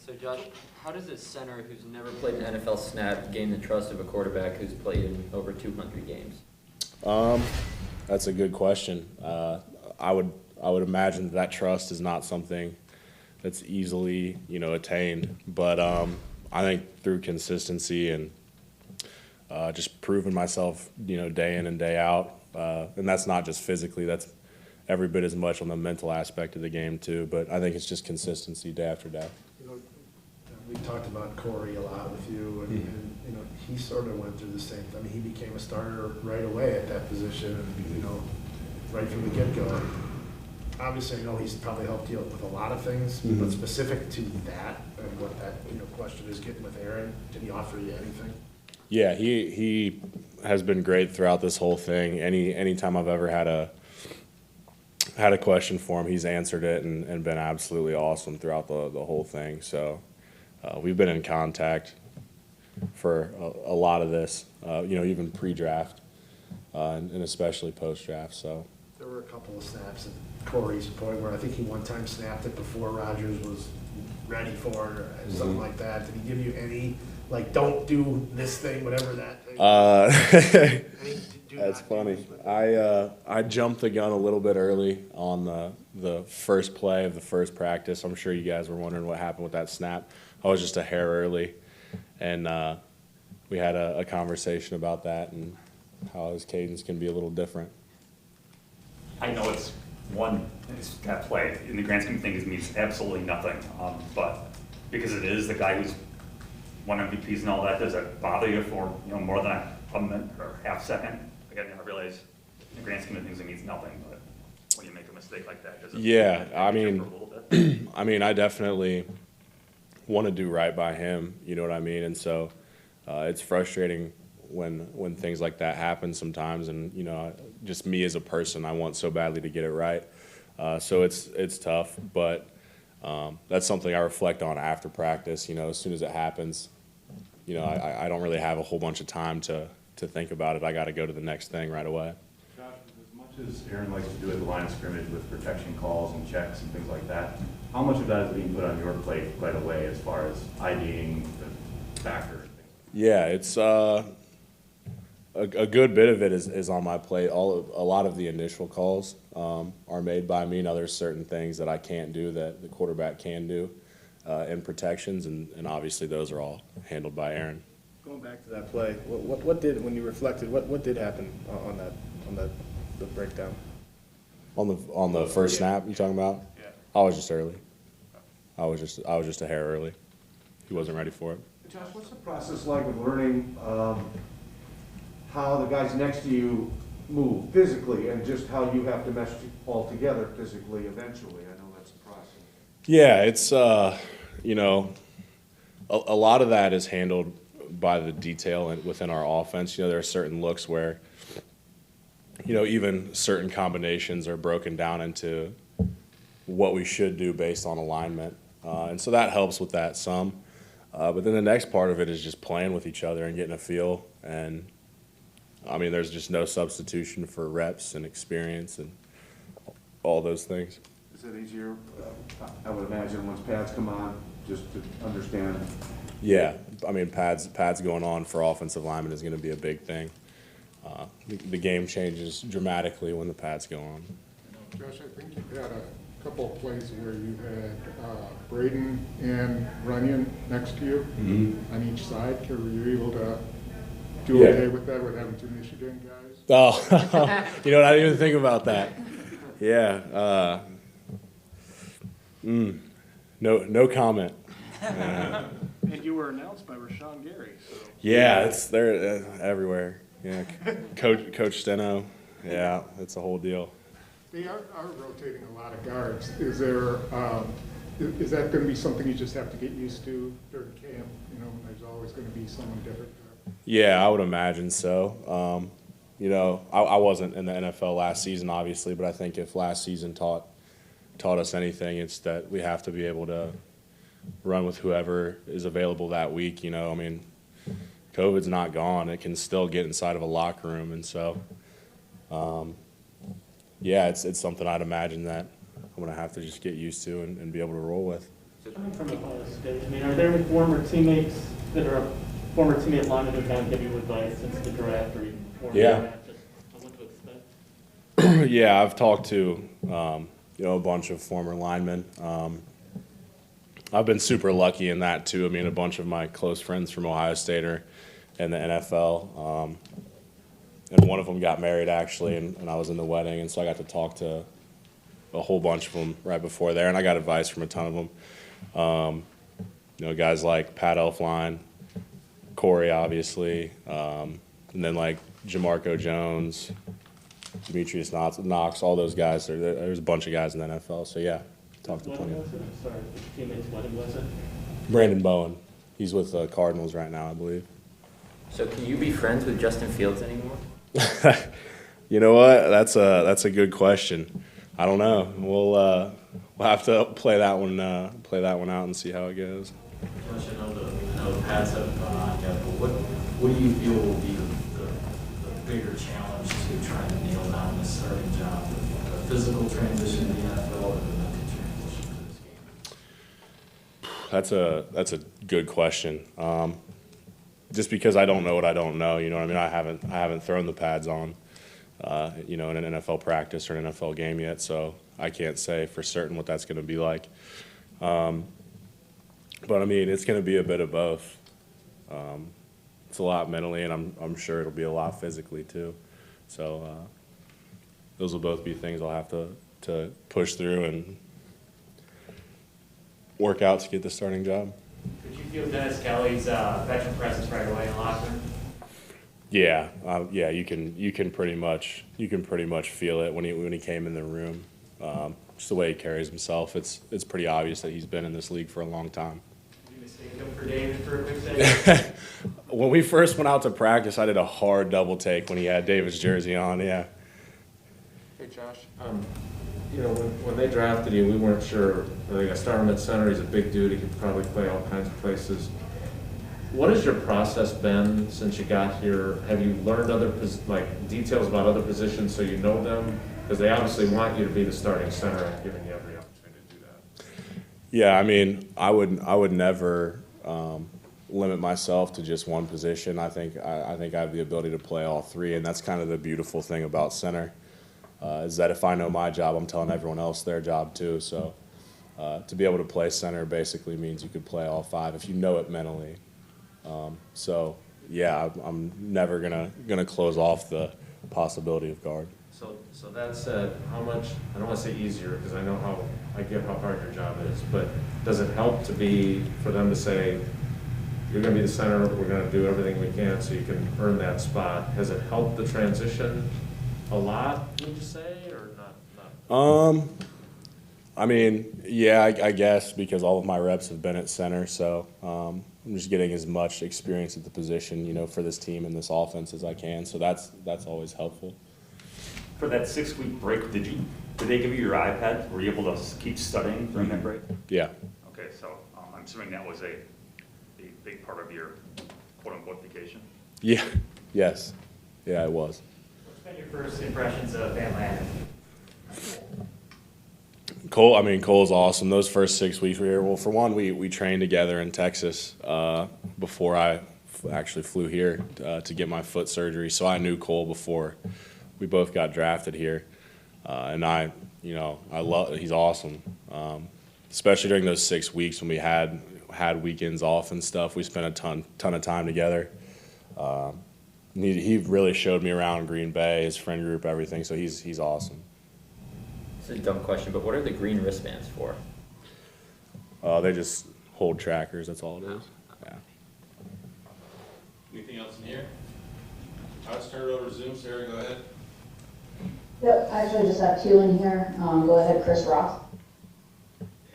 So Josh, how does a center who's never played an NFL snap gain the trust of a quarterback who's played in over 200 games? That's a good question. I would imagine that trust is not something that's easily, attained. But I think through consistency and just proving myself, day in and day out, and that's not just physically. That's every bit as much on the mental aspect of the game too. But I think it's just consistency day after day. We talked about Corey a lot with you, and he sort of went through the same thing. I mean, he became a starter right away at that position, and right from the get-go. Obviously, I know he's probably helped you with a lot of things, but specific to that and what that question is getting with Aaron, did he offer you anything? Yeah, he has been great throughout this whole thing. Anytime I've ever had a question for him, he's answered it and been absolutely awesome throughout the whole thing. So we've been in contact for a lot of this, even pre-draft and especially post-draft. So there were a couple of snaps at Corey's point where I think he one time snapped it before Rodgers was ready for it or something like that. Did he give you any, don't do this thing, whatever that thing? That's funny. I jumped the gun a little bit early on the first play of the first practice. I'm sure you guys were wondering what happened with that snap. I was just a hair early, and we had a conversation about that and how his cadence can be a little different. I know that play in the grand scheme of things means absolutely nothing, but because it is the guy who's won MVPs and all that, does it bother you for more than a minute or half second? Again, I realize in the grand scheme of things it means nothing, but when you make a mistake like that, does it? Yeah, for a little bit? I definitely want to do right by him. You know what I mean? And so it's frustrating when things like that happen sometimes. And just me as a person, I want so badly to get it right. So it's tough, but that's something I reflect on after practice. As soon as it happens, I don't really have a whole bunch of time to think about it. I got to go to the next thing right away. Josh, as much as Aaron likes to do at the line of scrimmage with protection calls and checks and things like that, how much of that is being put on your plate right away as far as IDing the backer and things? Yeah, it's a good bit of it is on my plate. A lot of the initial calls are made by me. Now there's certain things that I can't do that the quarterback can do in protections, and obviously those are all handled by Aaron. Going back to that play, what did, when you reflected, what did happen on the breakdown? On the first snap you talking about? Yeah. I was just early. I was just a hair early. He wasn't ready for it. Josh, what's the process like of learning how the guys next to you move physically and just how you have to mesh all together physically eventually? I know that's a process. Yeah, it's a lot of that is handled by the detail within our offense. There are certain looks where even certain combinations are broken down into what we should do based on alignment, and so that helps with that some. But then the next part of it is just playing with each other and getting a feel. And there's just no substitution for reps and experience and all those things. Is it easier, I would imagine, once pads come on, just to understand? Yeah, pads going on for offensive linemen is going to be a big thing. The game changes dramatically when the pads go on. Josh, I think you've had a couple of plays where you had Braden and Runyon next to you on each side. Were you able to do okay with that, with having two Michigan guys? Oh, I didn't even think about that. Yeah. No comment. And you were announced by Rashawn Gary. So. Yeah, they're everywhere. Yeah, Coach Steno. Yeah, it's a whole deal. They are rotating a lot of guards. Is that going to be something you just have to get used to during camp? There's always going to be someone different. Yeah, I would imagine so. I wasn't in the NFL last season, obviously, but I think if last season taught us anything, it's that we have to be able to run with whoever is available that week. COVID's not gone. It can still get inside of a locker room, and so, it's something I'd imagine that I'm going to have to just get used to and be able to roll with. Coming from Ohio State, I mean, are there any former teammates that are former teammate linemen who kind of give you advice since the draft or even before Yeah. that, just on what to expect? Yeah, I've talked to a bunch of former linemen. I've been super lucky in that too. I mean, a bunch of my close friends from Ohio State are in the NFL, and one of them got married actually, and I was in the wedding, and so I got to talk to a whole bunch of them right before there, and I got advice from a ton of them. Guys like Pat Elflein, Corey, obviously, and then like Jamarco Jones, Demetrius Knox, all those guys. There's a bunch of guys in the NFL. So yeah, talked to What plenty. was it? I'm sorry, which teammate's wedding was it? Brandon Bowen, he's with the Cardinals right now, I believe. So can you be friends with Justin Fields anymore? You know what? That's a good question. I don't know. We'll have to play that one out and see how it goes. Josh, I know the pads have gone on yet, but what do you feel will be the bigger challenge to trying to nail down the starting job? The physical transition to the NFL or the mental transition to this game? That's a good question. Just because I don't know what I don't know, you know what I mean? I haven't thrown the pads on, in an NFL practice or an NFL game yet, so I can't say for certain what that's going to be like. But I mean, it's going to be a bit of both. It's a lot mentally, and I'm sure it'll be a lot physically too. So those will both be things I'll have to push through and work out to get the starting job. Could you feel Dennis Kelly's veteran presence right away in the locker room? Yeah, you can pretty much feel it when he came in the room. Just the way he carries himself, it's pretty obvious that he's been in this league for a long time. Did you mistake him for David for a quick second? When we first went out to practice, I did a hard double take when he had David's jersey on. Yeah. Hey Josh, when they drafted you, we weren't sure. Are they going to start him at center? He's a big dude. He could probably play all kinds of places. What has your process been since you got here? Have you learned details about other positions so you know them? Because they obviously want you to be the starting center and giving you every opportunity to do that. Yeah, I mean, I would never limit myself to just one position. I think I have the ability to play all three, and that's kind of the beautiful thing about center, is that if I know my job, I'm telling everyone else their job too. So to be able to play center basically means you could play all five if you know it mentally. So yeah, I'm never gonna close off the possibility of guard. So that said, how much, I don't want to say easier because I get how hard your job is, but does it help for them to say, you're going to be the center, we're going to do everything we can so you can earn that spot? Has it helped the transition a lot, would you say, or not? I mean, yeah, I guess because all of my reps have been at center, so I'm just getting as much experience at the position, for this team and this offense as I can. So that's always helpful. For that 6-week break, did they give you your iPad? Were you able to keep studying during that break? Yeah. Okay, so I'm assuming that was a big part of your quote-unquote vacation? Yeah. Yes. Yeah, it was. What's been your first impressions of Van Lannen? Cole's awesome. Those first 6 weeks we were here. Well, for one, we trained together in Texas before I actually flew here to get my foot surgery. So I knew Cole before we both got drafted here, and he's awesome. Especially during those 6 weeks when we had weekends off and stuff, we spent a ton of time together. He really showed me around Green Bay, his friend group, everything. So he's awesome. It's a dumb question, but what are the green wristbands for? They just hold trackers. That's all it is. Yeah. Anything else in here? I'll just turn it over to Zoom. Sarah, go ahead. Yep, I actually just have two in here. Go ahead, Chris Ross.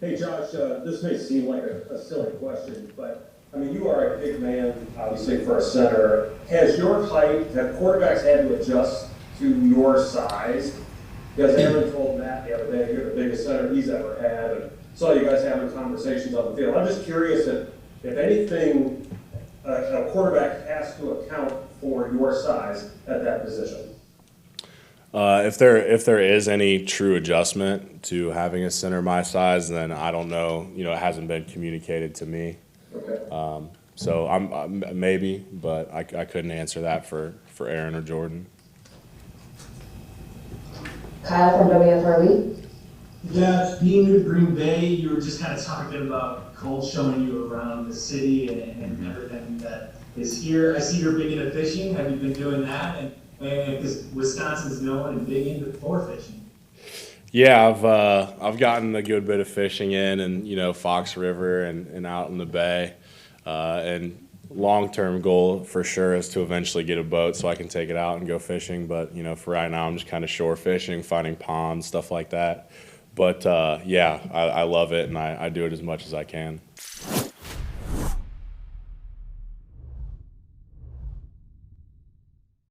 Hey Josh, this may seem like a silly question, but I mean, you are a big man, obviously, for a center. Have quarterbacks had to adjust to your size? Because Aaron told Matt the other day, you're the biggest center he's ever had, and saw you guys having conversations on the field. I'm just curious if anything, a quarterback has to account for your size at that position. If there is any true adjustment to having a center my size, then I don't know. You know, it hasn't been communicated to me. Okay. So I'm maybe, but I couldn't answer that for Aaron or Jordan. Kyle from WFRB. Yeah, being new to Green Bay, you were just kind of talking about Cole showing you around the city and everything that is here. I see you're big into fishing. Have you been doing that? And because Wisconsin's known and big into for fishing. Yeah, I've gotten a good bit of fishing in, and you know, Fox River and out in the bay, and long-term goal for sure is to eventually get a boat so I can take it out and go fishing. But you know, for right now, I'm just kind of shore fishing, finding ponds, stuff like that. But yeah, I love it, and I do it as much as I can.